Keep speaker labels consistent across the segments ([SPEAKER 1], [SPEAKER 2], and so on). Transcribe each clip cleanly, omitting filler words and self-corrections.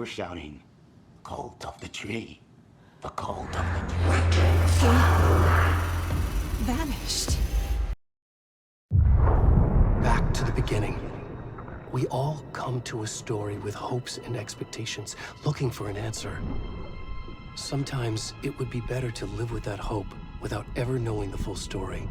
[SPEAKER 1] were shouting, "Cult of the tree. The cult of the tree."
[SPEAKER 2] He vanished.
[SPEAKER 3] Back to the beginning. We all come to a story with hopes and expectations, looking for an answer. Sometimes it would be better to live with that hope without ever knowing the full story.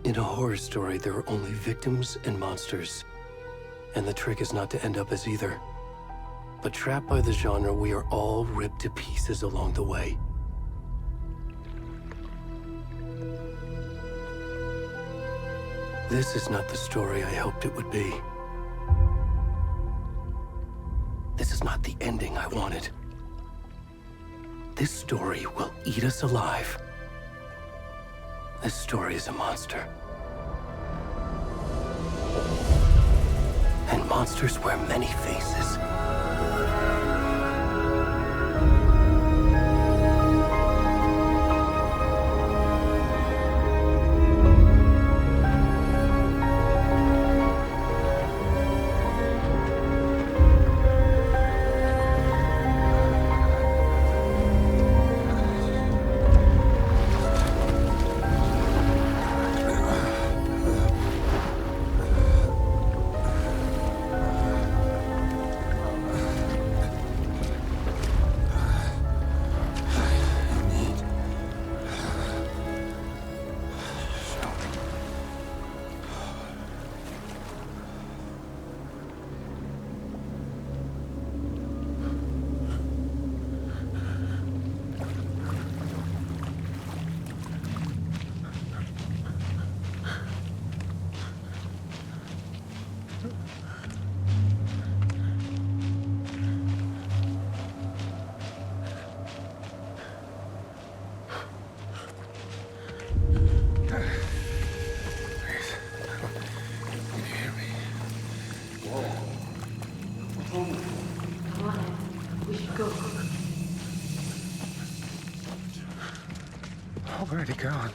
[SPEAKER 3] In a horror story, there are only victims and monsters. And the trick is not to end up as either. But trapped by the genre, we are all ripped to pieces along the way. This is not the story I hoped it would be. This is not the ending I wanted. This story will eat us alive. This story is a monster. And monsters wear many faces.
[SPEAKER 4] Where'd he gone?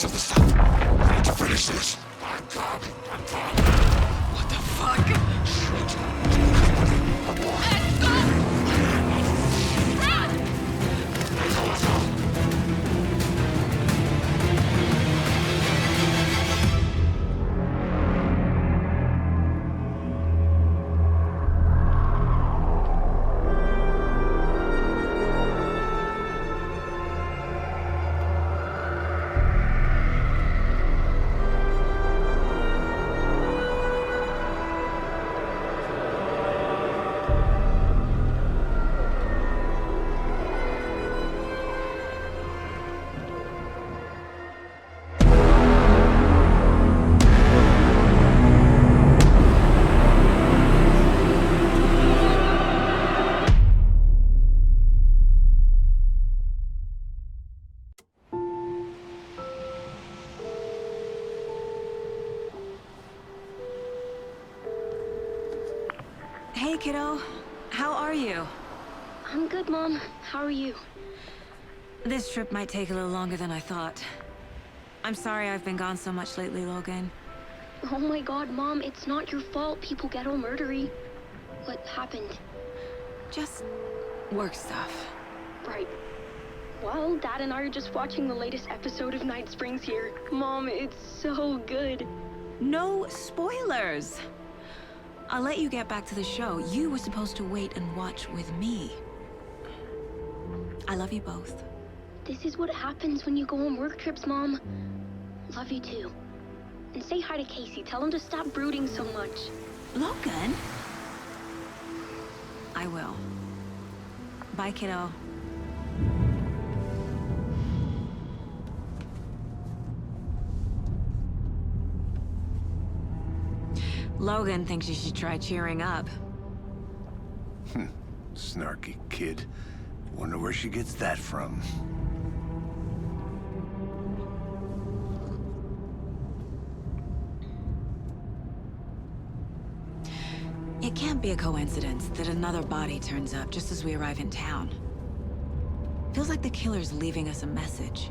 [SPEAKER 1] rest of the stuff. I need to finish this.
[SPEAKER 2] What the fuck? Let's go! Run!
[SPEAKER 5] Hey, kiddo. How are you?
[SPEAKER 6] I'm good, Mom. How are you?
[SPEAKER 5] This trip might take a little longer than I thought. I'm sorry I've been gone so much lately, Logan.
[SPEAKER 6] Oh my god, Mom, it's not your fault people get all murdery. What happened?
[SPEAKER 5] Just work stuff.
[SPEAKER 6] Right. Well, Dad and I are just watching the latest episode of Night Springs here. Mom, it's so good.
[SPEAKER 5] No spoilers! I'll let you get back to the show. You were supposed to wait and watch with me. I love you both.
[SPEAKER 6] This is what happens when you go on work trips, Mom. Love you too. And say hi to Casey. Tell him to stop brooding so much.
[SPEAKER 5] Logan? I will. Bye, kiddo. Logan thinks you should try cheering up.
[SPEAKER 1] Snarky kid. Wonder where she gets that from.
[SPEAKER 5] It can't be a coincidence that another body turns up just as we arrive in town. Feels like the killer's leaving us a message.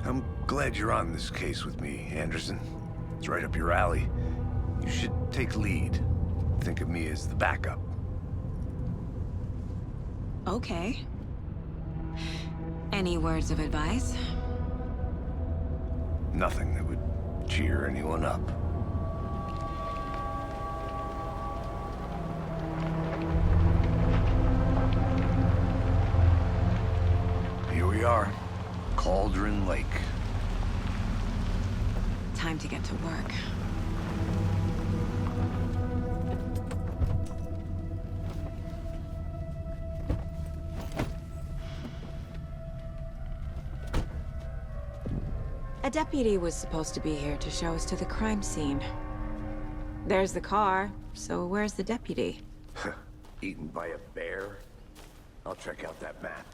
[SPEAKER 1] I'm glad you're on this case with me, Anderson. It's right up your alley. You should take lead. Think of me as the backup.
[SPEAKER 5] Okay. Any words of advice?
[SPEAKER 1] Nothing that would cheer anyone up. Here we are. Cauldron Lake.
[SPEAKER 5] Time to get to work. A deputy was supposed to be here to show us to the crime scene. There's the car, so where's the deputy?
[SPEAKER 1] Eaten by a bear? I'll check out that map.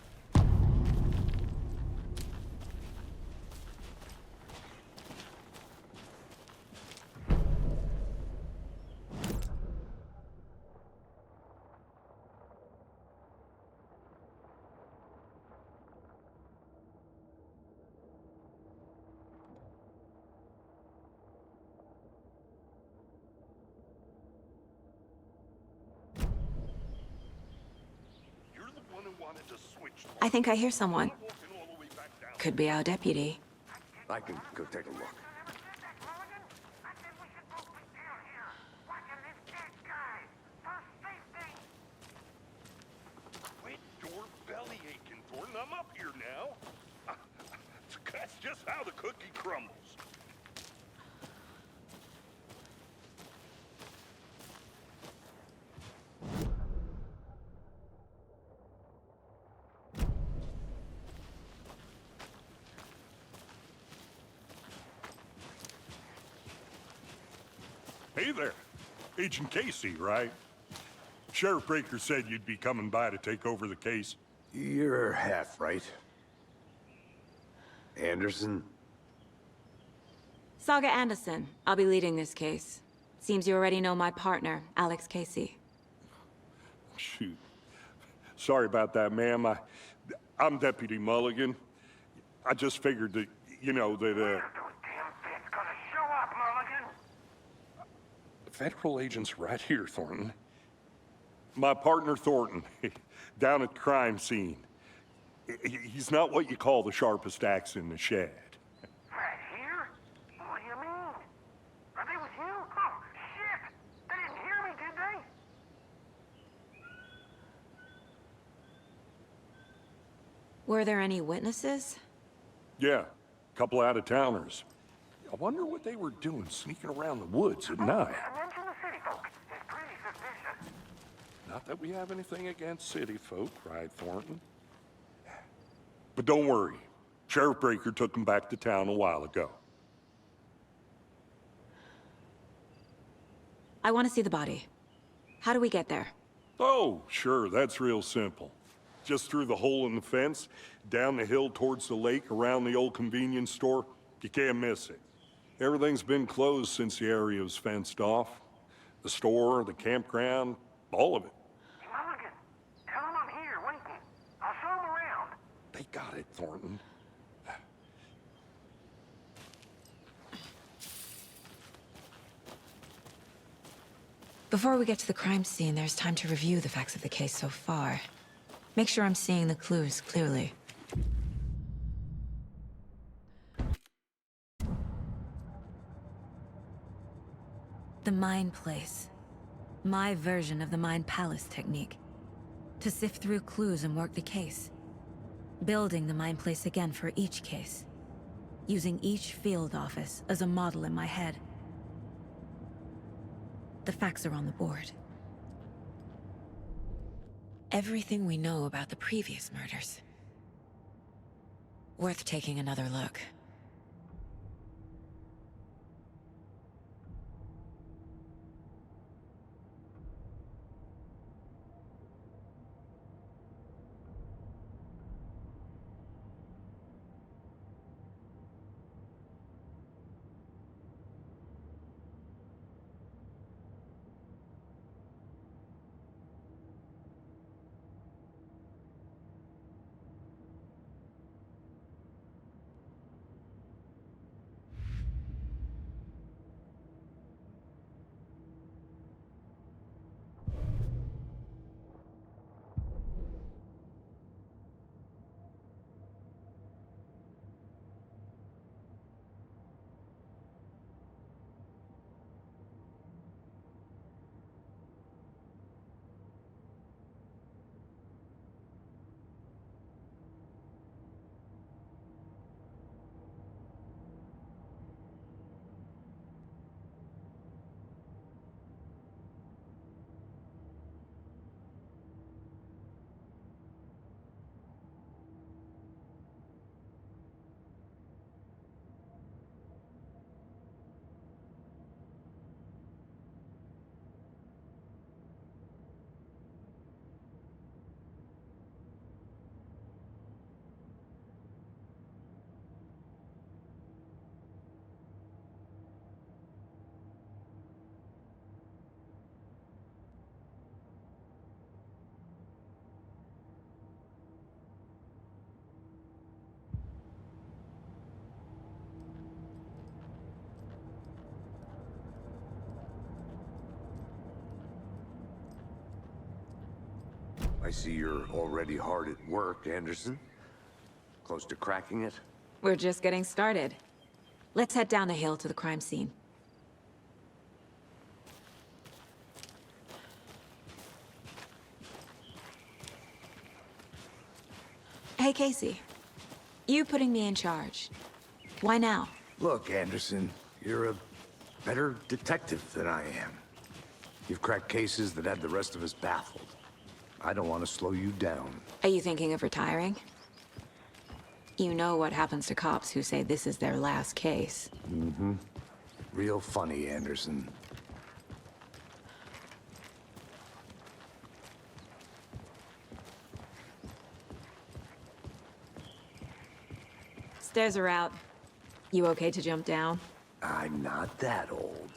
[SPEAKER 5] I think I hear someone. Could be our deputy.
[SPEAKER 1] I can go take a look.
[SPEAKER 7] Quit your belly aching, Thornton. I'm up here now. That's just how the cookie crumbles. Hey there. Agent Casey, right? Sheriff Breaker said you'd be coming by to take over the case.
[SPEAKER 1] You're half right. Anderson?
[SPEAKER 5] Saga Anderson. I'll be leading this case. Seems you already know my partner, Alex Casey.
[SPEAKER 7] Shoot. Sorry about that, ma'am. I'm Deputy Mulligan. I just figured that, that,
[SPEAKER 4] Those damn feds gonna show up, Mulligan.
[SPEAKER 7] Federal agent's right here, Thornton. My partner, Thornton, down at the crime scene. He's not what you call the sharpest axe in the shed.
[SPEAKER 4] Right here? What do you mean? Are they with you? Oh, shit! They didn't hear me, did they?
[SPEAKER 5] Were there any witnesses?
[SPEAKER 7] Yeah, a couple out-of-towners. I wonder what they were doing sneaking around the woods at night.
[SPEAKER 4] Mention the city folk. It's pretty suspicious.
[SPEAKER 7] Not that we have anything against city folk, cried Thornton. But don't worry. Sheriff Breaker took them back to town a while ago.
[SPEAKER 5] I want to see the body. How do we get there?
[SPEAKER 7] Oh, sure, that's real simple. Just through the hole in the fence, down the hill towards the lake, around the old convenience store. You can't miss it. Everything's been closed since the area was fenced off. The store, the campground, all of it.
[SPEAKER 4] Mulligan, tell them I'm here, waiting. I'll show them around.
[SPEAKER 7] They got it, Thornton.
[SPEAKER 5] Before we get to the crime scene, there's time to review the facts of the case so far. Make sure I'm seeing the clues clearly. The Mind Place. My version of the Mind Palace technique. To sift through clues and work the case. Building the Mind Place again for each case. Using each field office as a model in my head. The facts are on the board. Everything we know about the previous murders. Worth taking another look.
[SPEAKER 1] I see you're already hard at work, Anderson. Close to cracking it?
[SPEAKER 5] We're just getting started. Let's head down the hill to the crime scene. Hey, Casey. You putting me in charge. Why now?
[SPEAKER 1] Look, Anderson, you're a better detective than I am. You've cracked cases that had the rest of us baffled. I don't want to slow you down.
[SPEAKER 5] Are you thinking of retiring? You know what happens to cops who say this is their last case.
[SPEAKER 1] Mm-hmm. Real funny, Anderson.
[SPEAKER 5] Stairs are out. You okay to jump down?
[SPEAKER 1] I'm not that old.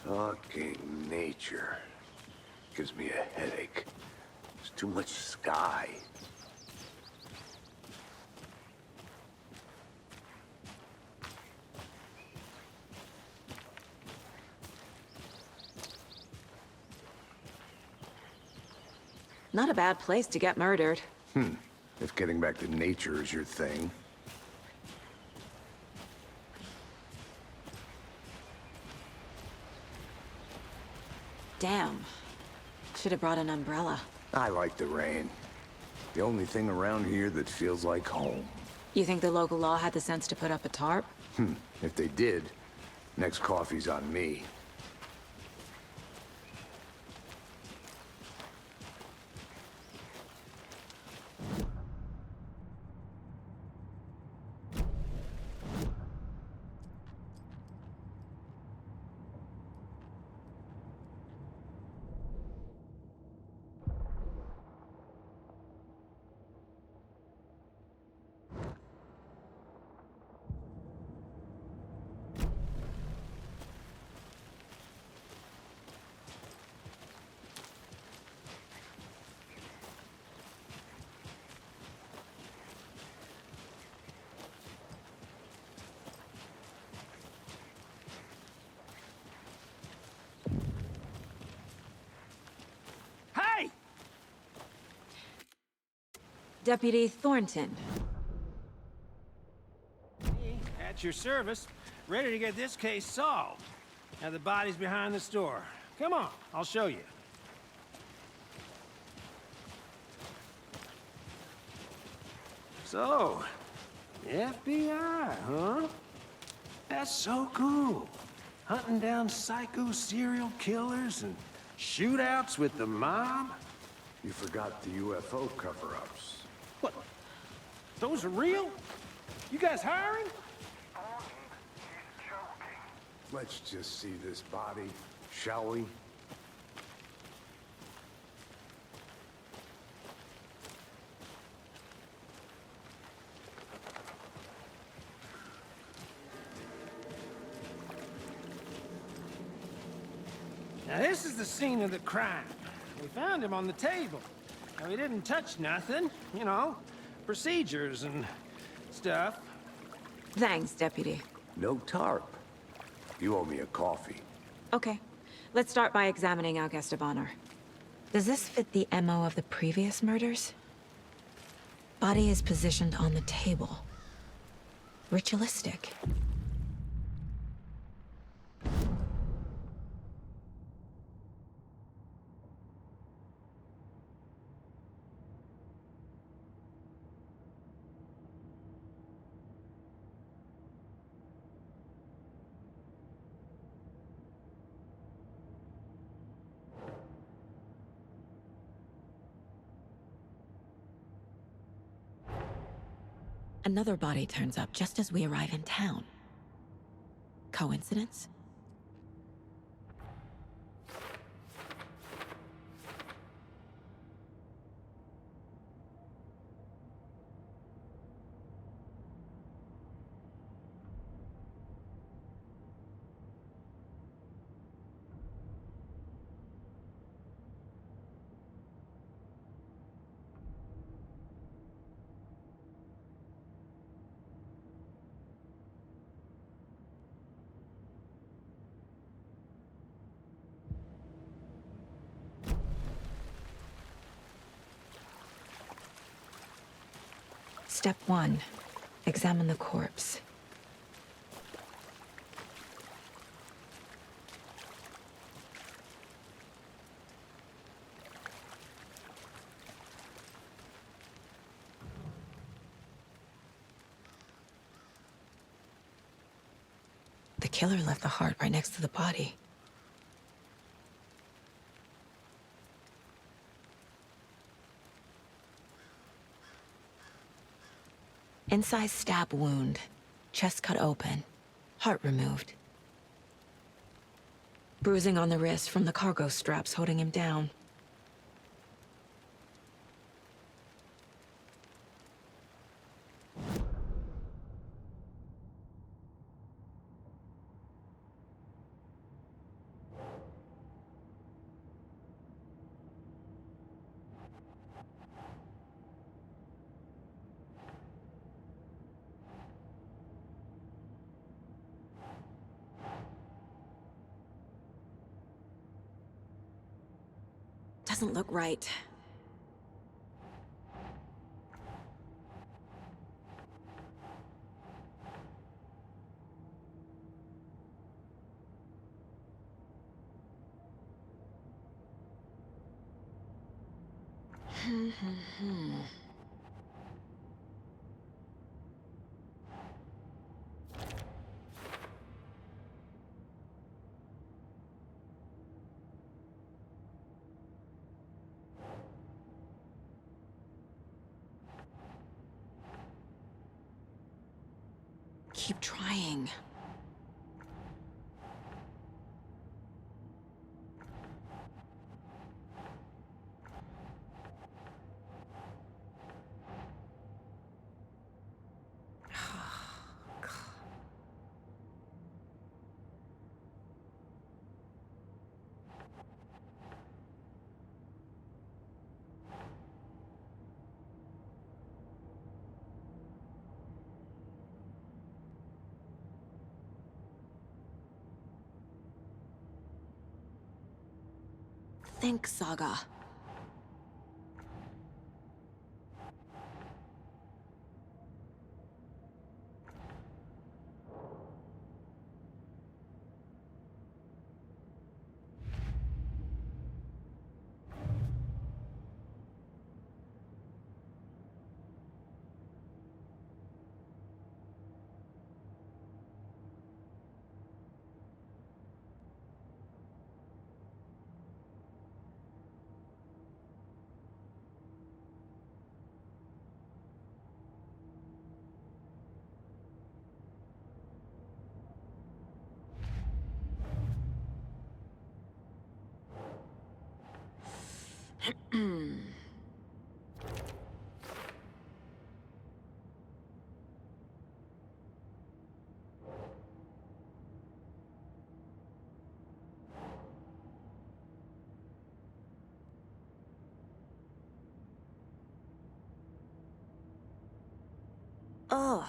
[SPEAKER 1] Fucking nature. Gives me a headache. There's too much sky.
[SPEAKER 8] Not a bad place to get murdered.
[SPEAKER 1] If getting back to nature is your thing.
[SPEAKER 8] Damn. Should have brought an umbrella.
[SPEAKER 1] I like the rain. The only thing around here that feels like home.
[SPEAKER 8] You think the local law had the sense to put up a tarp?
[SPEAKER 1] If they did, next coffee's on me.
[SPEAKER 4] Hey!
[SPEAKER 8] Deputy Thornton.
[SPEAKER 9] At your service, ready to get this case solved. Now the body's behind the store. Come on, I'll show you. So, FBI, huh? That's so cool. Hunting down psycho serial killers and shootouts with the mob.
[SPEAKER 1] You forgot the UFO cover-ups.
[SPEAKER 9] What? Those are real? You guys hiring?
[SPEAKER 1] Let's just see this body, shall we?
[SPEAKER 9] Now this is the scene of the crime. We found him on the table. Now he didn't touch nothing, you know, procedures and stuff.
[SPEAKER 8] Thanks, Deputy.
[SPEAKER 1] No tarp. You owe me a coffee.
[SPEAKER 8] Okay. Let's start by examining our guest of honor. Does this fit the MO of the previous murders? Body is positioned on the table. Ritualistic. Another body turns up just as we arrive in town. Coincidence? Step 1. Examine the corpse. The killer left the heart right next to the body. Incised stab wound, chest cut open, heart removed. Bruising on the wrist from the cargo straps holding him down. doesn't look right. Keep trying. Think, Saga. Ugh.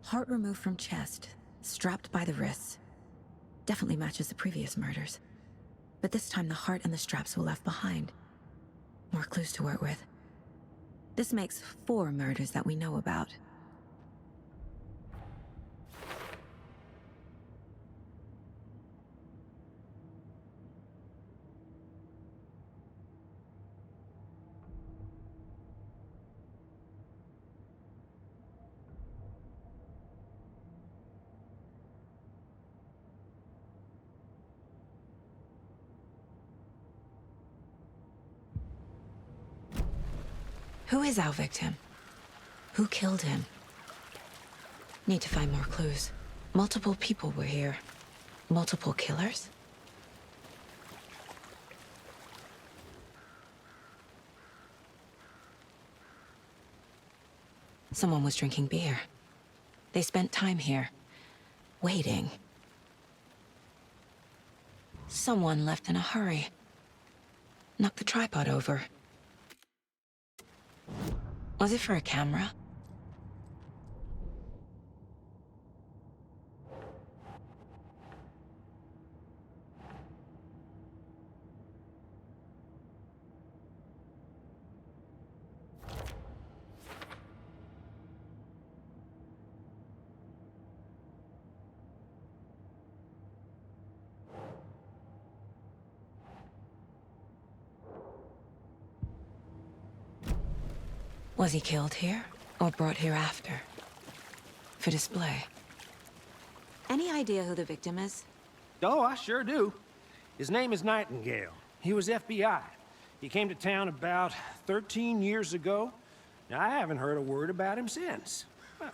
[SPEAKER 8] Heart removed from chest, strapped by the wrists. Definitely matches the previous murders. But this time the heart and the straps were left behind. More clues to work with. This makes 4 murders that we know about. Who is our victim? Who killed him? Need to find more clues. Multiple people were here. Multiple killers? Someone was drinking beer. They spent time here, waiting. Someone left in a hurry. Knocked the tripod over. Was it for a camera? Was he killed here, or brought here after? For display? Any idea who the victim is?
[SPEAKER 9] Oh, I sure do. His name is Nightingale. He was FBI. He came to town about 13 years ago. Now, I haven't heard a word about him since. Well,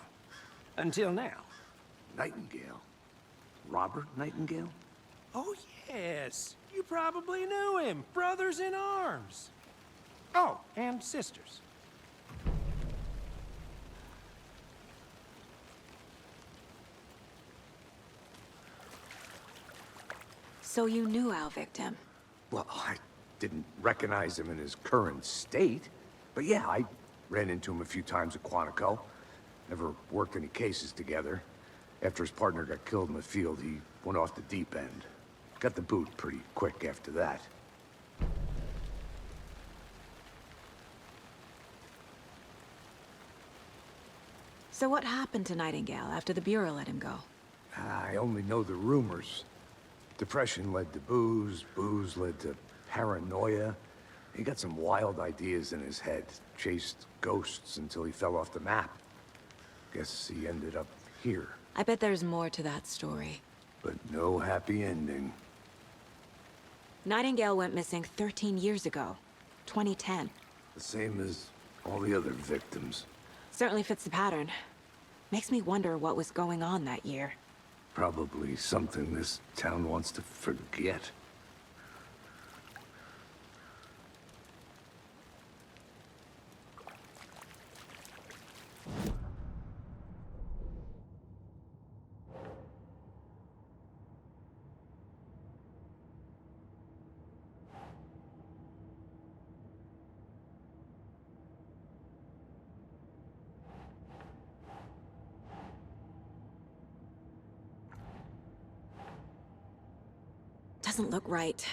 [SPEAKER 9] until now.
[SPEAKER 1] Nightingale? Robert Nightingale?
[SPEAKER 9] Oh, yes. You probably knew him. Brothers in arms. Oh, and sisters.
[SPEAKER 8] So you knew our victim?
[SPEAKER 1] Well, I didn't recognize him in his current state. But yeah, I ran into him a few times at Quantico. Never worked any cases together. After his partner got killed in the field, he went off the deep end. Got the boot pretty quick after that.
[SPEAKER 8] So what happened to Nightingale after the Bureau let him go?
[SPEAKER 1] I only know the rumors. Depression led to booze, booze led to paranoia. He got some wild ideas in his head, chased ghosts until he fell off the map. Guess he ended up here,
[SPEAKER 8] I bet there's more to that story.
[SPEAKER 1] but no happy ending.
[SPEAKER 8] Nightingale went missing 13 years ago. 2010.
[SPEAKER 1] The same as all the other victims.
[SPEAKER 8] Certainly fits the pattern. Makes me wonder what was going on that year.
[SPEAKER 1] Probably something this town wants to forget.
[SPEAKER 8] Doesn't look right.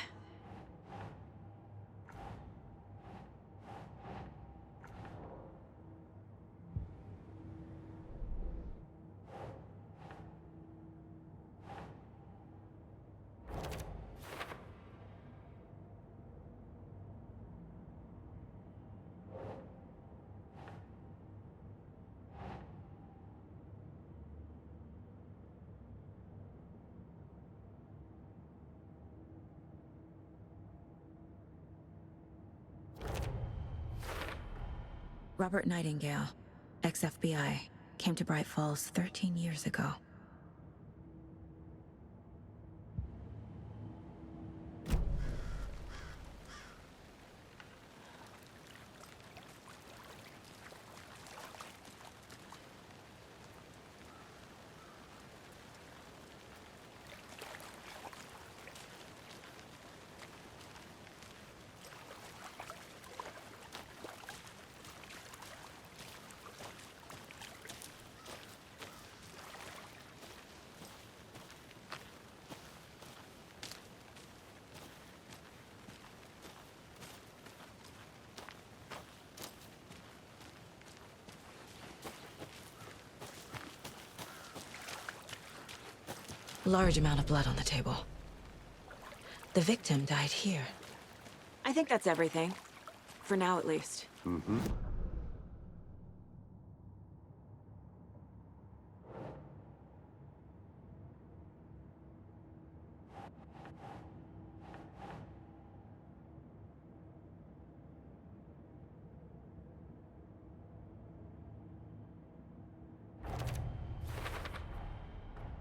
[SPEAKER 8] Robert Nightingale, ex-FBI, came to Bright Falls 13 years ago. Large amount of blood on the table. The victim died here. I think that's everything. For now, at least.
[SPEAKER 1] Mm-hmm.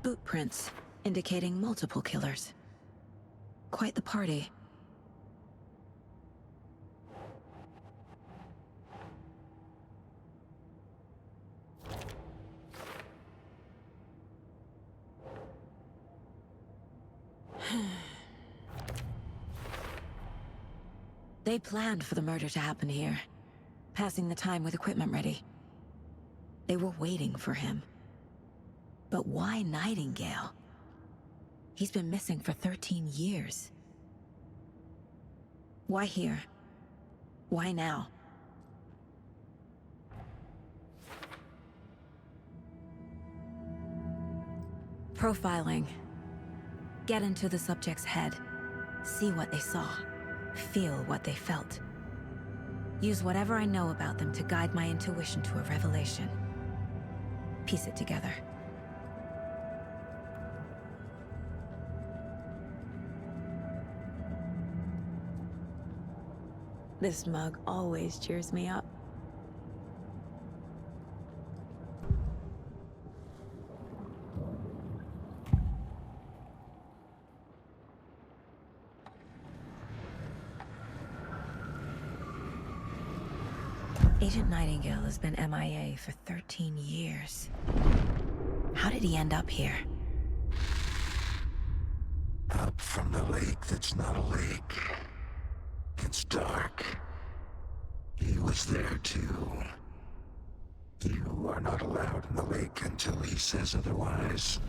[SPEAKER 8] Boot prints, indicating multiple killers. Quite the party. They planned for the murder to happen here, passing the time with equipment ready. They were waiting for him. But why Nightingale? He's been missing for 13 years. Why here? Why now? Profiling. Get into the subject's head. See what they saw. Feel what they felt. Use whatever I know about them to guide my intuition to a revelation. Piece it together. This mug always cheers me up. Agent Nightingale has been MIA for 13 years. How did he end up here?
[SPEAKER 10] Up from the lake that's not a lake. It's dark. He was there too. You are not allowed in the lake until he says otherwise.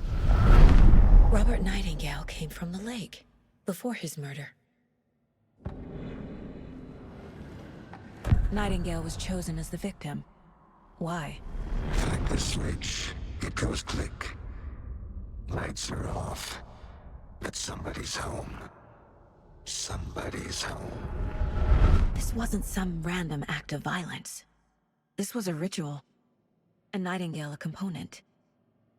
[SPEAKER 8] Robert Nightingale came from the lake, before his murder. Nightingale was chosen as the victim. Why?
[SPEAKER 10] Like the switch, it goes click. Lights are off. But somebody's home. Somebody's home.
[SPEAKER 8] This wasn't some random act of violence. This was a ritual. And Nightingale a component.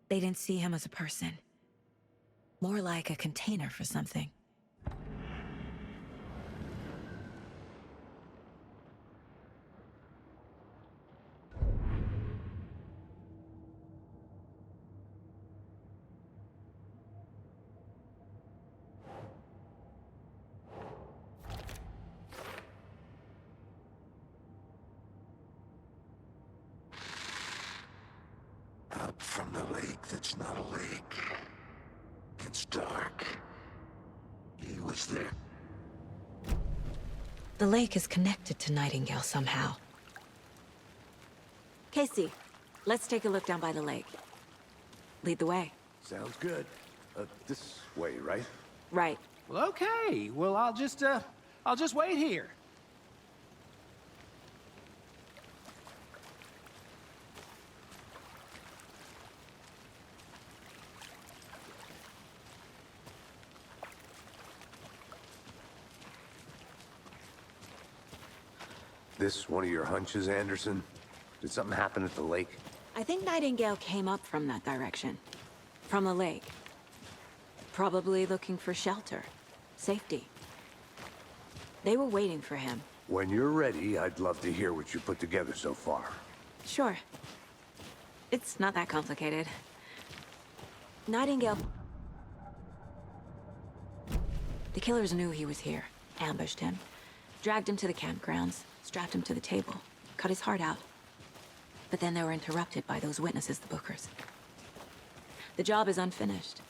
[SPEAKER 8] They didn't see him as a person. More like a container for something.
[SPEAKER 10] Up from the lake that's not a lake. It's dark. He was there.
[SPEAKER 8] The lake is connected to Nightingale somehow. Casey, let's take a look down by the lake. Lead the way.
[SPEAKER 1] Sounds good. This way, right?
[SPEAKER 8] Right.
[SPEAKER 9] Well, okay. Well, I'll just wait here.
[SPEAKER 1] This one of your hunches, Anderson? Did something happen at the lake?
[SPEAKER 8] I think Nightingale came up from that direction. From the lake. Probably looking for shelter. Safety. They were waiting for him.
[SPEAKER 1] When you're ready, I'd love to hear what you put together so far.
[SPEAKER 8] Sure. It's not that complicated. Nightingale... The killers knew he was here, ambushed him, dragged him to the campgrounds, strapped him to the table, cut his heart out. But then they were interrupted by those witnesses, the Bookers. The job is unfinished.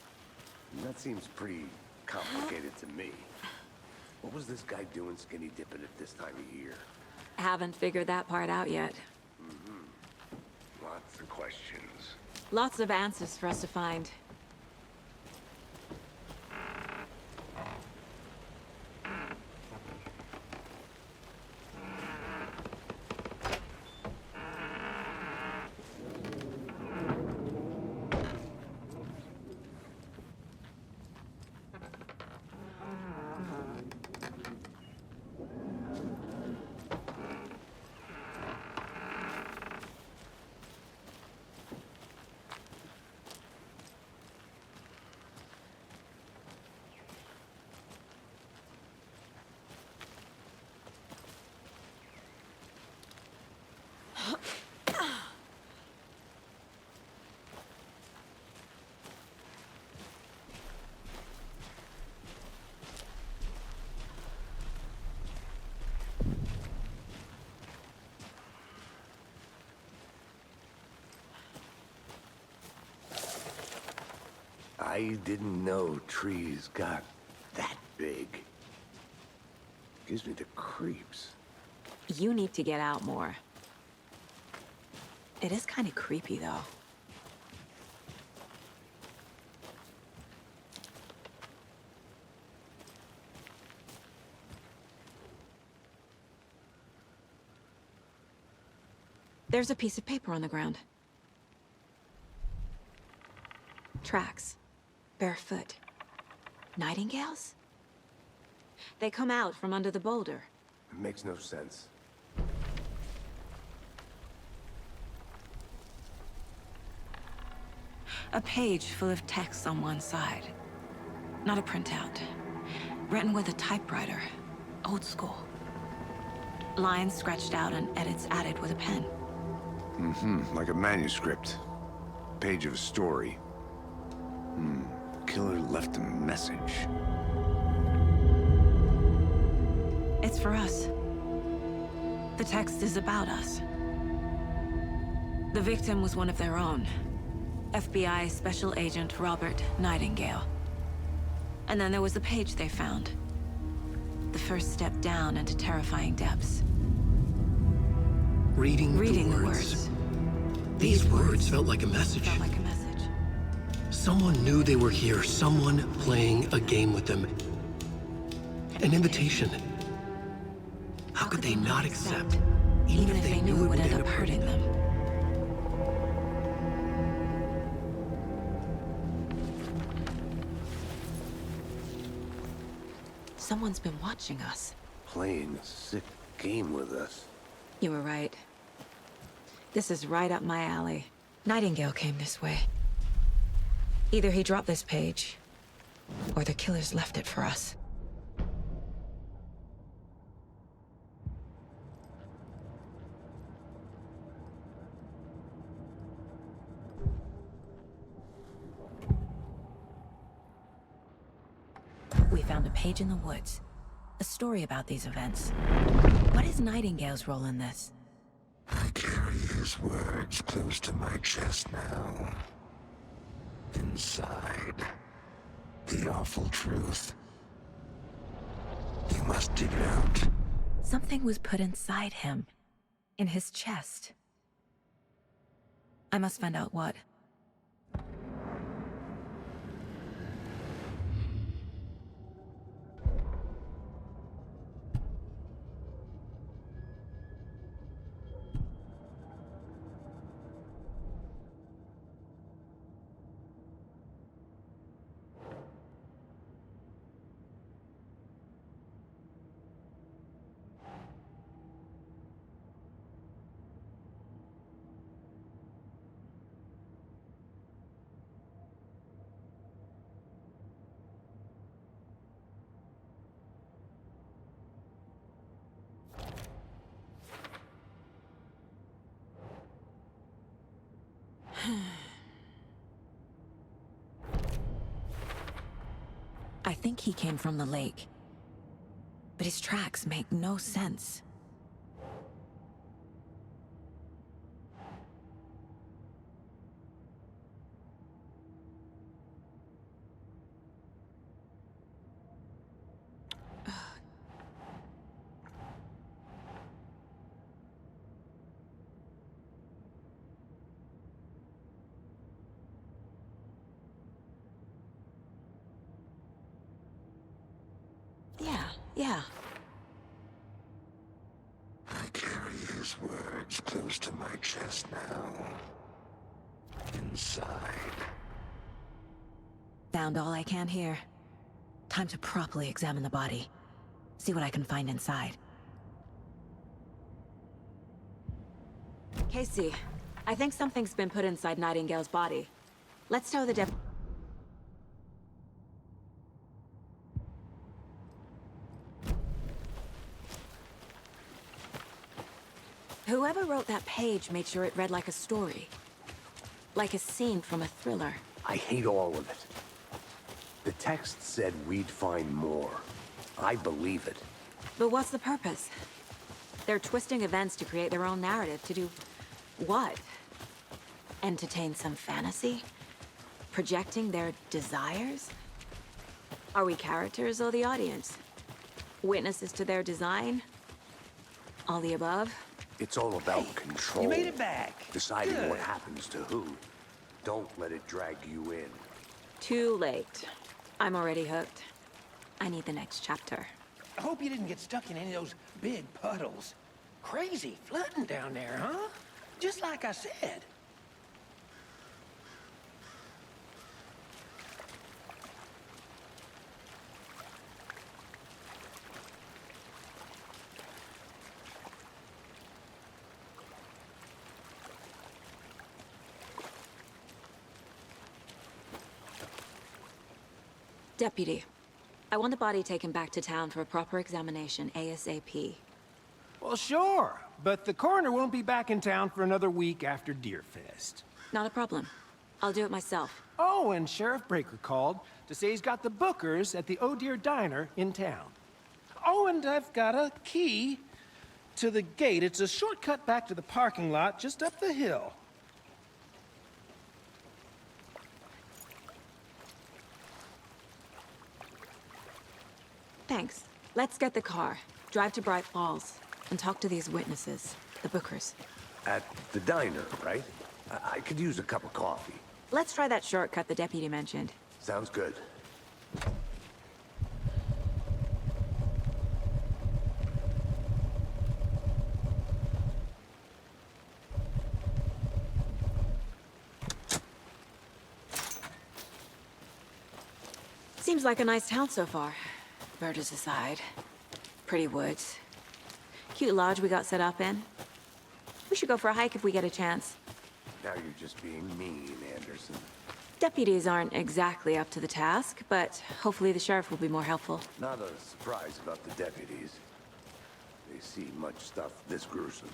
[SPEAKER 1] That seems pretty complicated to me. What was this guy doing skinny dipping at this time of year?
[SPEAKER 8] Haven't figured that part out yet.
[SPEAKER 1] Lots of questions.
[SPEAKER 8] Lots of answers for us to find.
[SPEAKER 1] I didn't know trees got that big. Gives me the creeps.
[SPEAKER 8] You need to get out more. It is kind of creepy, though. There's a piece of paper on the ground. Tracks. Barefoot. Nightingales? They come out from under the boulder.
[SPEAKER 1] It makes no sense.
[SPEAKER 8] A page full of text on one side. Not a printout. Written with a typewriter. Old school. Lines scratched out and edits added with a pen.
[SPEAKER 1] Like a manuscript. Page of a story. Killer left a message.
[SPEAKER 8] It's for us. The text is about us. The victim was one of their own. FBI Special Agent Robert Nightingale. And then there was the page they found. The first step down into terrifying depths.
[SPEAKER 3] Reading the words. These words felt like a message.
[SPEAKER 8] Felt like a message.
[SPEAKER 3] Someone knew they were here, someone playing a game with them. An invitation. How could they not accept, even if they knew it would end up hurting them?
[SPEAKER 8] Someone's been watching us.
[SPEAKER 1] Playing a sick game with us.
[SPEAKER 8] You were right. This is right up my alley. Nightingale came this way. Either he dropped this page, or the killers left it for us. We found a page in the woods. A story about these events. What is Nightingale's role in this?
[SPEAKER 10] I carry his words close to my chest now. Inside, the awful truth. You must dig it out.
[SPEAKER 8] Something was put inside him. In his chest. I must find out what. I think he came from the lake. But his tracks make no sense. Yeah.
[SPEAKER 10] I carry his words close to my chest now. Inside.
[SPEAKER 8] Found all I can here. Time to properly examine the body. See what I can find inside. Casey, I think something's been put inside Nightingale's body. Let's tow the dep- Whoever wrote that page made sure it read like a story. Like a scene from a thriller.
[SPEAKER 1] I hate all of it. The text said we'd find more. I believe it.
[SPEAKER 8] But what's the purpose? They're twisting events to create their own narrative. To do what? Entertain some fantasy? Projecting their desires? Are we characters or the audience? Witnesses to their design? All the above?
[SPEAKER 1] It's all about control.
[SPEAKER 9] You made it back.
[SPEAKER 1] Deciding
[SPEAKER 9] Good.
[SPEAKER 1] what happens to who. Don't let it drag you in.
[SPEAKER 8] Too late. I'm already hooked. I need the next chapter.
[SPEAKER 9] I hope you didn't get stuck in any of those big puddles. Crazy flooding down there, huh? Just like I said.
[SPEAKER 8] Deputy, I want the body taken back to town for a proper examination ASAP.
[SPEAKER 9] Well, sure, but the coroner won't be back in town for another week after Deerfest.
[SPEAKER 8] Not a problem. I'll do it myself.
[SPEAKER 9] Oh, and Sheriff Breaker called to say he's got the bookers at the Oh Dear Diner in town. Oh, and I've got a key to the gate. It's a shortcut back to the parking lot just up the hill.
[SPEAKER 8] Thanks. Let's get the car, drive to Bright Falls, and talk to these witnesses, the bookers.
[SPEAKER 1] At the diner, right? I could use a cup of coffee.
[SPEAKER 8] Let's try that shortcut the deputy mentioned.
[SPEAKER 1] Sounds good.
[SPEAKER 8] Seems like a nice town so far. Murders aside. Pretty woods. Cute lodge we got set up in. We should go for a hike if we get a chance.
[SPEAKER 1] Now you're just being mean, Anderson.
[SPEAKER 8] Deputies aren't exactly up to the task, but hopefully the sheriff will be more helpful.
[SPEAKER 1] Not a surprise about the deputies. They see much stuff this gruesome.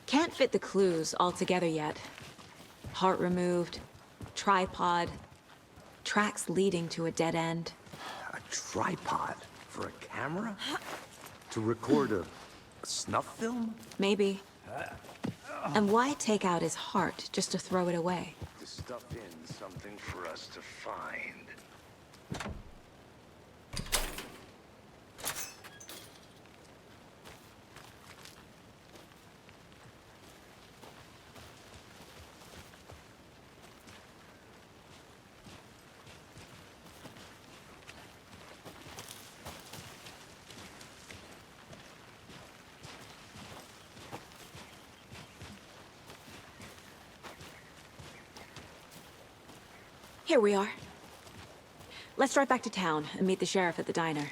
[SPEAKER 8] Can't fit the clues all together yet. Heart removed, tripod, tracks leading to a dead end.
[SPEAKER 1] A tripod for a camera? To record a snuff film?
[SPEAKER 8] Maybe. And why take out his heart just to throw it away?
[SPEAKER 1] To stuff in something for us to find.
[SPEAKER 8] Here we are. Let's drive back to town and meet the sheriff at the diner.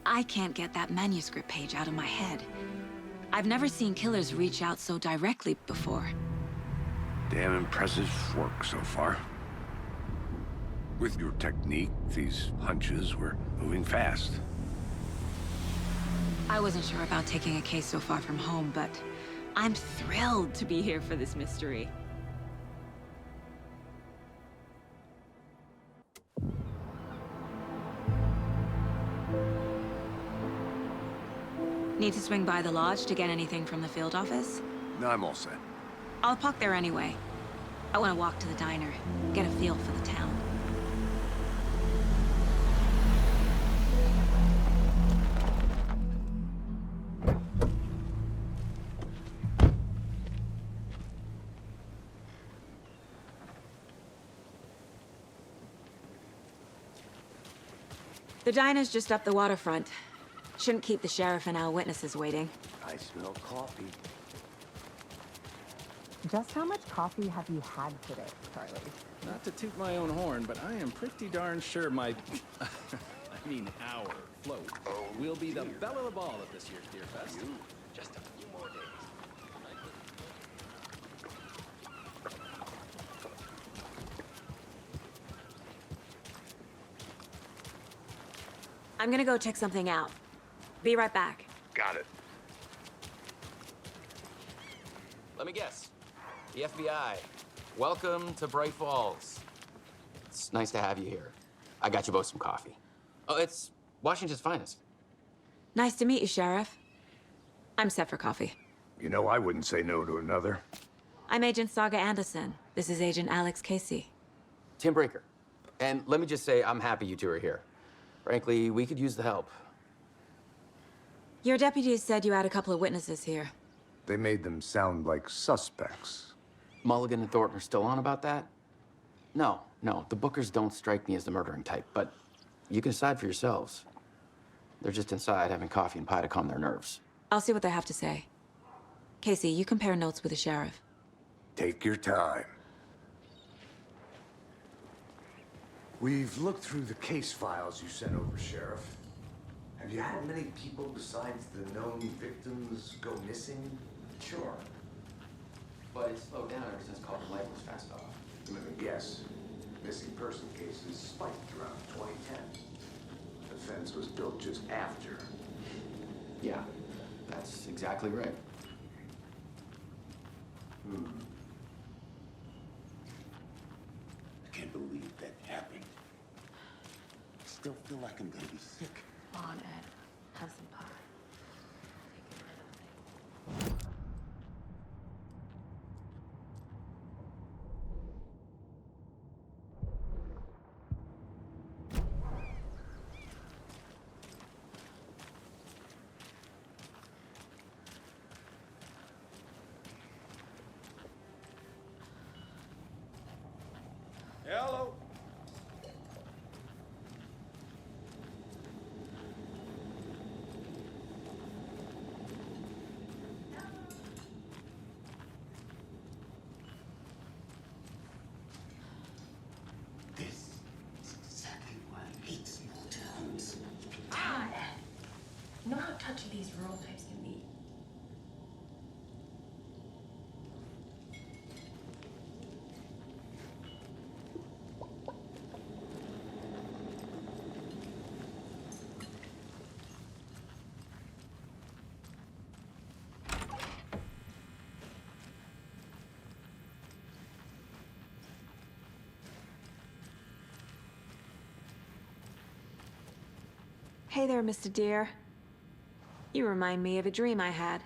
[SPEAKER 8] I can't get that manuscript page out of my head. I've never seen killers reach out so directly before.
[SPEAKER 1] Damn impressive work so far. With your technique, these hunches were moving fast.
[SPEAKER 8] I wasn't sure about taking a case so far from home, but I'm thrilled to be here for this mystery. Need to swing by the lodge to get anything from the field office?
[SPEAKER 1] No, I'm all set.
[SPEAKER 8] I'll park there anyway. I want to walk to the diner, get a feel for the town. The diner's just up the waterfront. Shouldn't keep the sheriff and our witnesses waiting.
[SPEAKER 1] I smell coffee.
[SPEAKER 11] Just how much coffee have you had today, Charlie?
[SPEAKER 12] Not to toot my own horn, but I am pretty darn sure my... I mean our float will be the belle of the ball at this year's Deerfest. Just a few more days.
[SPEAKER 8] I'm gonna go check something out. Be right back.
[SPEAKER 1] Got it.
[SPEAKER 13] Let me guess. The FBI. Welcome to Bright Falls. It's nice to have you here. I got you both some coffee. Oh, it's Washington's finest.
[SPEAKER 8] Nice to meet you, Sheriff. I'm set for coffee.
[SPEAKER 1] You know, I wouldn't say no to another.
[SPEAKER 8] I'm Agent Saga Anderson. This is Agent Alex Casey.
[SPEAKER 13] Tim Breaker. And let me just say, I'm happy you two are here. Frankly, we could use the help.
[SPEAKER 8] Your deputies said you had a couple of witnesses here.
[SPEAKER 1] They made them sound like suspects.
[SPEAKER 13] Mulligan and Thornton are still on about that? No, the Bookers don't strike me as the murdering type, but you can decide for yourselves. They're just inside having coffee and pie to calm their nerves.
[SPEAKER 8] I'll see what they have to say. Casey, you compare notes with the sheriff.
[SPEAKER 1] Take your time. We've looked through the case files you sent over, Sheriff. Have you had many people besides the known victims go missing?
[SPEAKER 13] Sure. But it's slowed down ever since Cauldron Lake was fenced off.
[SPEAKER 1] Let me guess. Missing person cases spiked around 2010. The fence was built just after.
[SPEAKER 13] Yeah, that's exactly right.
[SPEAKER 10] I can't believe that happened. I still feel like I'm gonna be sick.
[SPEAKER 8] Come on, Ed. Have some pie.
[SPEAKER 9] Hello.
[SPEAKER 10] This is exactly why I hate small towns.
[SPEAKER 8] Ah, Ed. You know how touchy these rural types can be. Hey there, Mr. Deer. You remind me of a dream I had.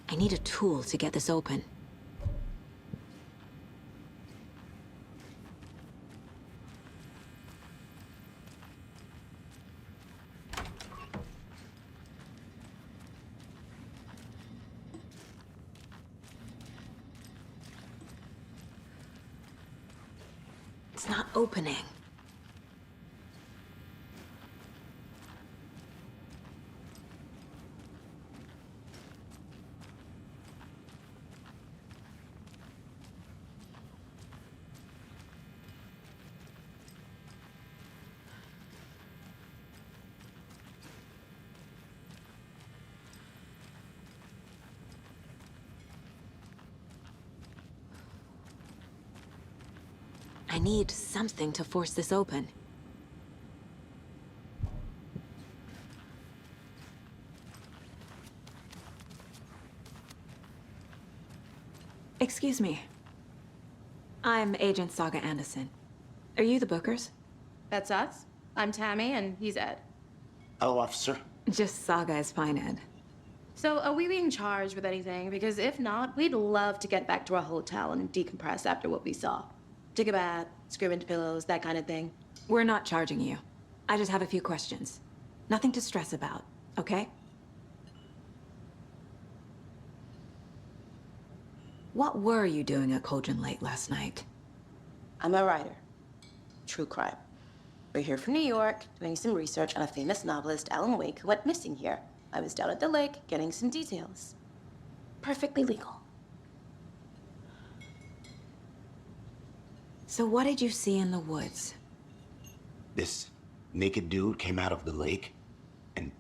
[SPEAKER 8] I need a tool to get this open. It's not opening. I need something to force this open. Excuse me. I'm Agent Saga Anderson. Are you the Bookers?
[SPEAKER 14] That's us. I'm Tammy, and he's Ed.
[SPEAKER 10] Hello, officer.
[SPEAKER 8] Just Saga is fine, Ed.
[SPEAKER 14] So, are we being charged with anything? Because if not, we'd love to get back to our hotel and decompress after what we saw. Take a bath, scream into pillows, that kind of thing.
[SPEAKER 8] We're not charging you. I just have a few questions. Nothing to stress about, okay? What were you doing at Cauldron Lake last night?
[SPEAKER 14] I'm a writer. True crime. We're here from New York, doing some research on a famous novelist, Alan Wake, who went missing here. I was down at the lake, getting some details. Perfectly legal.
[SPEAKER 8] So what did you see in the woods?
[SPEAKER 10] This naked dude came out of the lake, and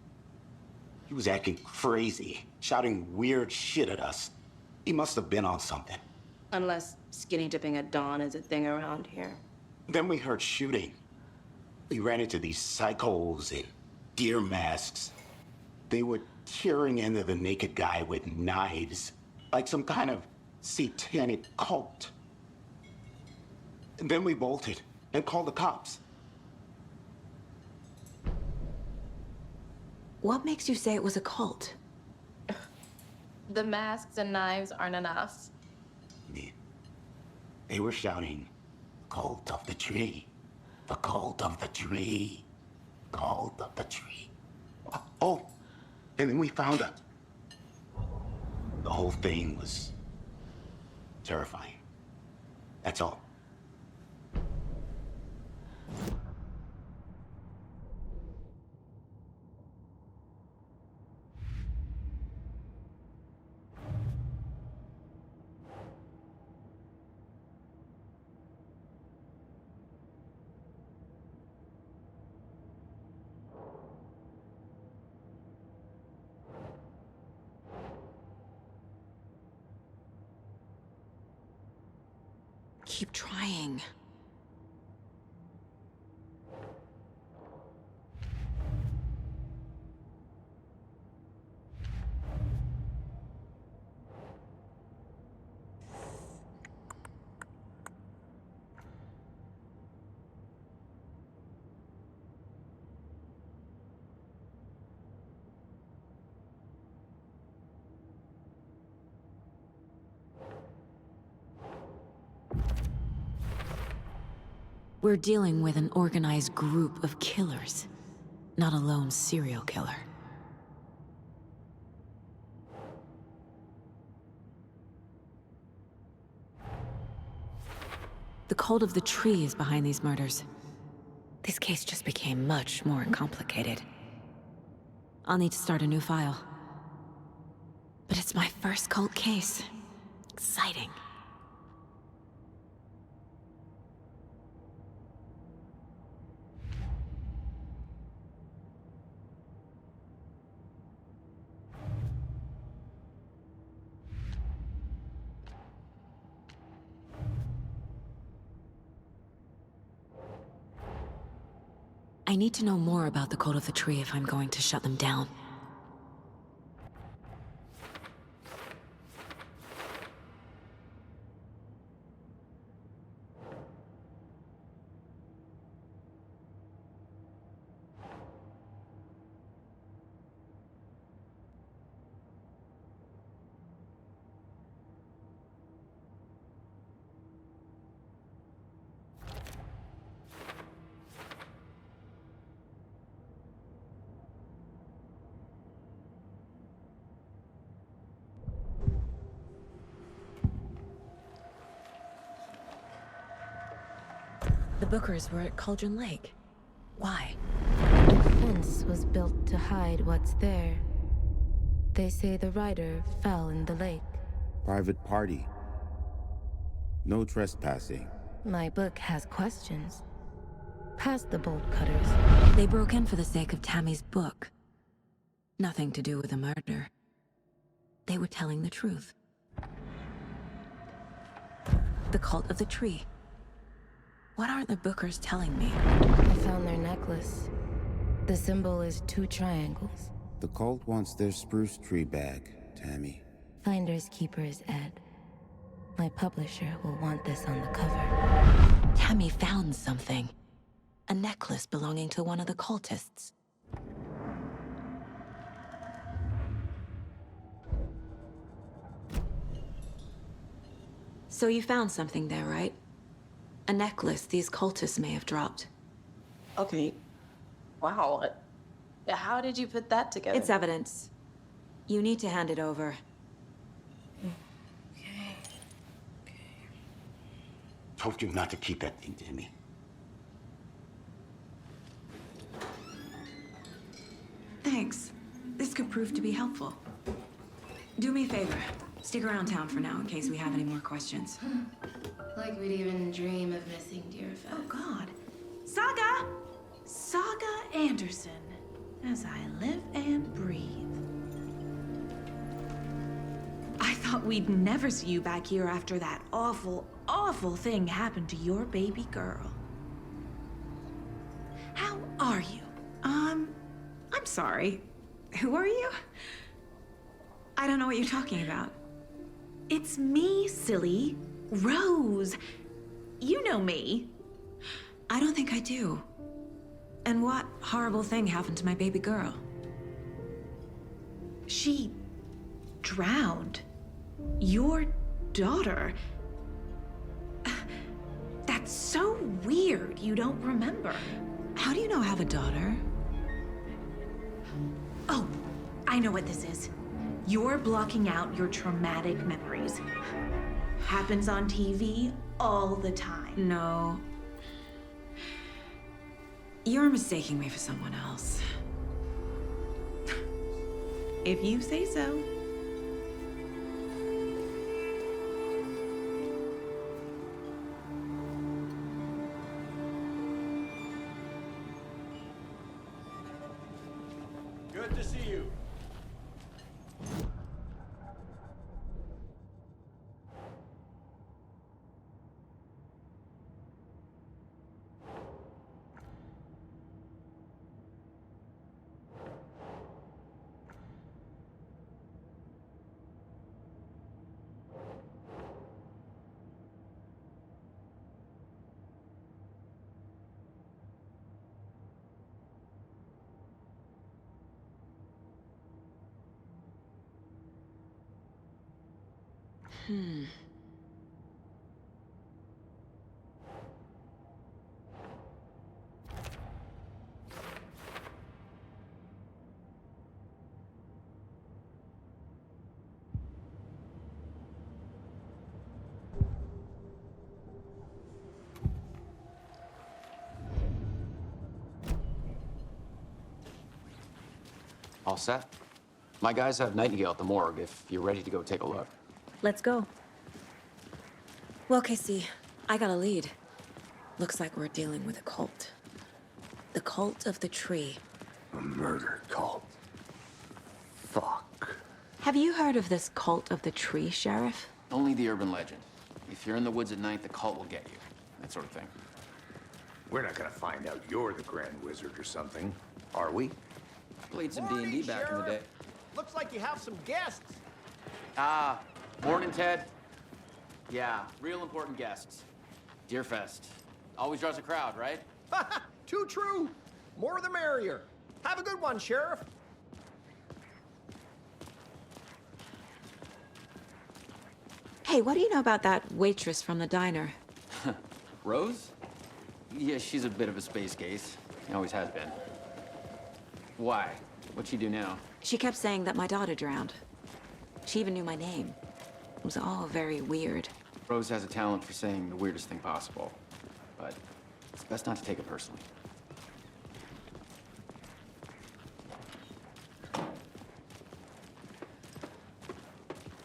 [SPEAKER 10] he was acting crazy, shouting weird shit at us. He must have been on something.
[SPEAKER 14] Unless skinny dipping at dawn is a thing around here.
[SPEAKER 10] Then we heard shooting. We ran into these psychos in deer masks. They were tearing into the naked guy with knives, like some kind of satanic cult. And then we bolted and called the cops.
[SPEAKER 8] What makes you say it was a cult?
[SPEAKER 14] The masks and knives aren't enough.
[SPEAKER 10] They were shouting, "Cult of the tree, the cult of the tree, cult of the tree." Oh, and then we found out. The whole thing was terrifying. That's all.
[SPEAKER 8] Keep trying. We're dealing with an organized group of killers, not a lone serial killer. The cult of the tree is behind these murders. This case just became much more complicated. I'll need to start a new file. But it's my first cult case. Exciting. I need to know more about the cult of the tree if I'm going to shut them down. The Bookers were at Cauldron Lake. Why?
[SPEAKER 15] The fence was built to hide what's there. They say the rider fell in the lake.
[SPEAKER 16] Private party. No trespassing.
[SPEAKER 15] My book has questions. Past the bolt cutters.
[SPEAKER 8] They broke in for the sake of Tammy's book. Nothing to do with the murder. They were telling the truth. The cult of the tree. What aren't the Bookers telling me?
[SPEAKER 15] I found their necklace. The symbol is 2 triangles.
[SPEAKER 16] The cult wants their spruce tree back, Tammy.
[SPEAKER 15] Finders keepers, Ed. My publisher will want this on the cover.
[SPEAKER 8] Tammy found something. A necklace belonging to one of the cultists. So you found something there, right? A necklace these cultists may have dropped.
[SPEAKER 14] Okay. Wow. How did you put that together?
[SPEAKER 8] It's evidence. You need to hand it over.
[SPEAKER 10] Told you not to keep that thing, Tammy.
[SPEAKER 8] Thanks. This could prove to be helpful. Do me a favor. Stick around town for now in case we have any more questions.
[SPEAKER 15] Like we'd even dream of missing Deerfest.
[SPEAKER 17] Oh, God. Saga! Saga Anderson. As I live and breathe. I thought we'd never see you back here after that awful, awful thing happened to your baby girl. How are you? I'm sorry. Who are you? I don't know what you're talking about. It's me, silly. Rose. You know me.
[SPEAKER 8] I don't think I do. And what horrible thing happened to my baby girl?
[SPEAKER 17] She drowned. Your daughter. That's so weird you don't remember.
[SPEAKER 8] How do you know I have a daughter?
[SPEAKER 17] Oh, I know what this is. You're blocking out your traumatic memories. Happens on TV all the time.
[SPEAKER 8] No. You're mistaking me for someone else.
[SPEAKER 17] If you say so.
[SPEAKER 9] Good to see you.
[SPEAKER 13] All set? My guys have Nightingale at the morgue if you're ready to go take a look.
[SPEAKER 8] Let's go. Well, Casey, I got a lead. Looks like we're dealing with a cult. The cult of the tree.
[SPEAKER 1] A murder cult. Fuck.
[SPEAKER 8] Have you heard of this cult of the tree, Sheriff?
[SPEAKER 13] Only the urban legend. If you're in the woods at night, the cult will get you. That sort of thing.
[SPEAKER 1] We're not gonna find out you're the Grand Wizard or something, are we?
[SPEAKER 13] Played some D&D back in the day.
[SPEAKER 9] Looks like you have some guests.
[SPEAKER 13] Ah, morning, Ted. Yeah, real important guests. Deerfest. Always draws a crowd, right?
[SPEAKER 9] Too true. More the merrier. Have a good one, Sheriff.
[SPEAKER 8] Hey, what do you know about that waitress from the diner?
[SPEAKER 13] Rose? Yeah, she's a bit of a space case. Always has been. Why? What'd she do now?
[SPEAKER 8] She kept saying that my daughter drowned. She even knew my name. It was all very weird.
[SPEAKER 13] Rose has a talent for saying the weirdest thing possible. But it's best not to take it personally.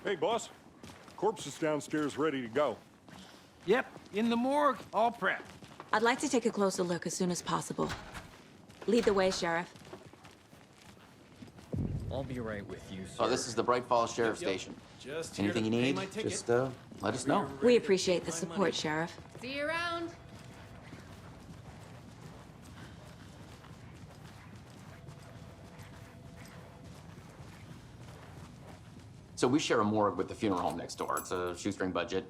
[SPEAKER 7] Hey, boss. Corpse is downstairs ready to go.
[SPEAKER 9] Yep, in the morgue, all prepped.
[SPEAKER 8] I'd like to take a closer look as soon as possible. Lead the way, Sheriff.
[SPEAKER 18] I'll be right with you, sir.
[SPEAKER 13] Oh, this is the Bright Falls Sheriff
[SPEAKER 18] Yep.
[SPEAKER 13] Station.
[SPEAKER 18] Just
[SPEAKER 13] Anything you
[SPEAKER 18] here to pay
[SPEAKER 13] need,
[SPEAKER 18] my ticket.
[SPEAKER 13] just let us know.
[SPEAKER 8] We appreciate the support, Sheriff.
[SPEAKER 2] See you around.
[SPEAKER 13] So we share a morgue with the funeral home next door. It's a shoestring budget.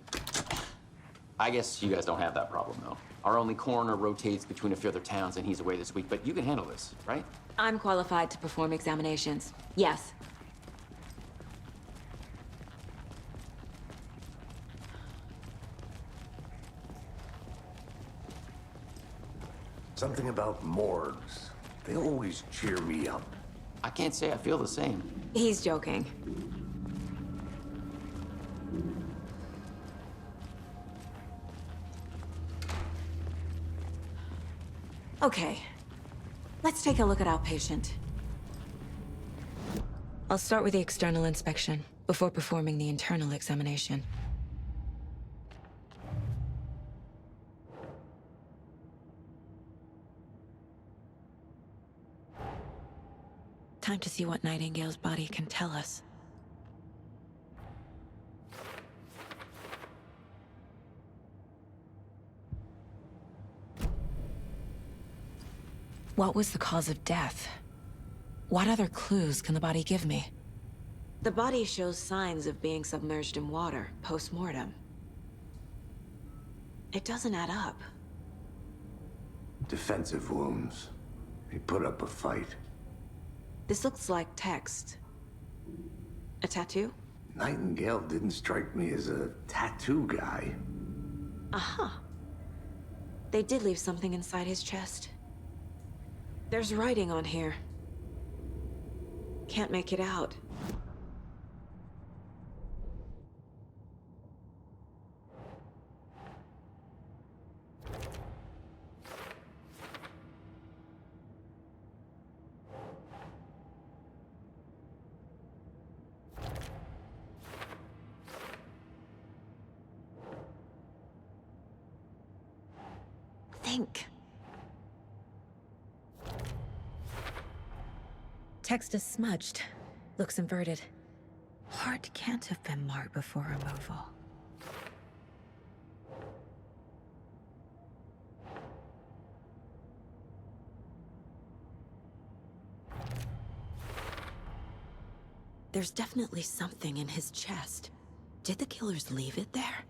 [SPEAKER 13] I guess you guys don't have that problem, though. Our only coroner rotates between a few other towns, and he's away this week. But you can handle this, right?
[SPEAKER 8] I'm qualified to perform examinations. Yes.
[SPEAKER 1] Something about morgues. They always cheer me up.
[SPEAKER 13] I can't say I feel the same.
[SPEAKER 8] He's joking. Okay. Let's take a look at our patient. I'll start with the external inspection before performing the internal examination. Time to see what Nightingale's body can tell us. What was the cause of death? What other clues can the body give me? The body shows signs of being submerged in water, post-mortem. It doesn't add up.
[SPEAKER 1] Defensive wounds. He put up a fight.
[SPEAKER 8] This looks like text. A tattoo?
[SPEAKER 1] Nightingale didn't strike me as a tattoo guy.
[SPEAKER 8] Uh-huh. They did leave something inside his chest. There's writing on here. Can't make it out. Think. Text is smudged. Looks inverted. Heart can't have been marked before removal. There's definitely something in his chest. Did the killers leave it there?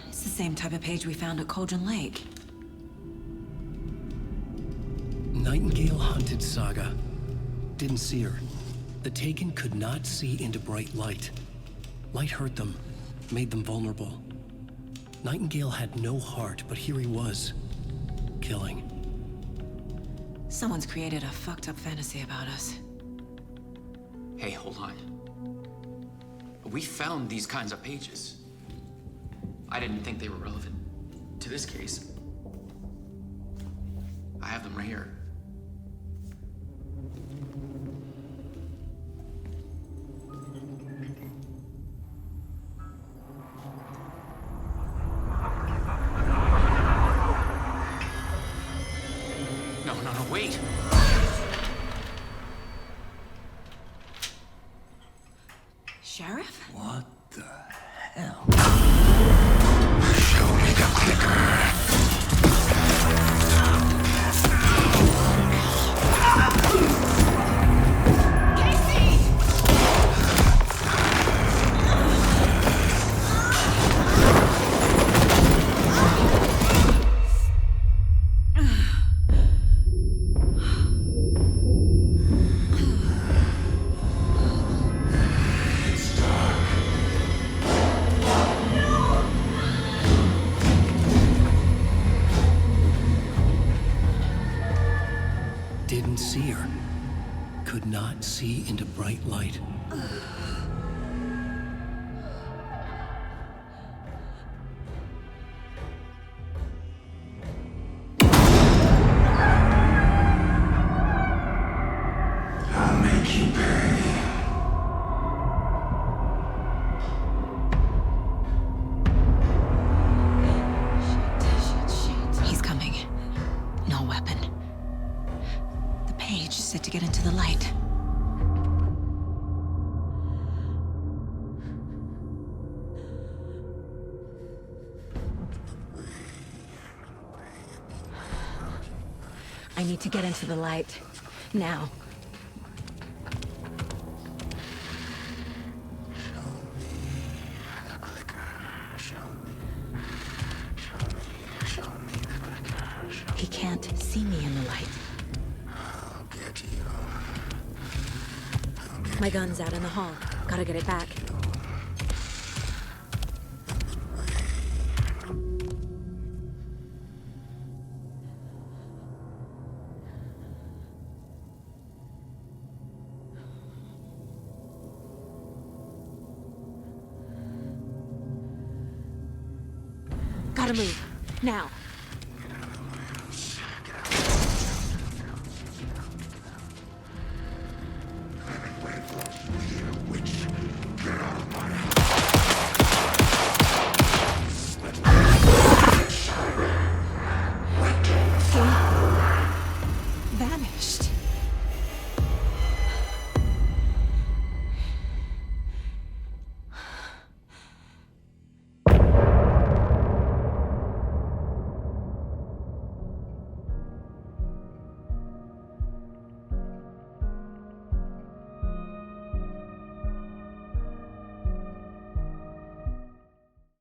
[SPEAKER 8] It's the same type of page we found at Cauldron Lake.
[SPEAKER 3] Nightingale hunted Saga. Didn't see her. The Taken could not see into bright light. Light hurt them, made them vulnerable. Nightingale had no heart, but here he was, killing.
[SPEAKER 8] Someone's created a fucked up fantasy about us.
[SPEAKER 13] Hey, hold on. We found these kinds of pages. I didn't think they were relevant to this case. I have them right here. No, wait!
[SPEAKER 8] Sheriff?
[SPEAKER 1] What the hell?
[SPEAKER 10] Show me the clicker.
[SPEAKER 3] Didn't see her. Could not see into bright light.
[SPEAKER 10] I'll make you pay.
[SPEAKER 8] He's coming. No weapon. The page said to get into the light. I need to get into the light. Now. He can't see me in the light.
[SPEAKER 10] I'll get you.
[SPEAKER 8] My gun's out in the hall. Gotta get it back. Gotta move. Now.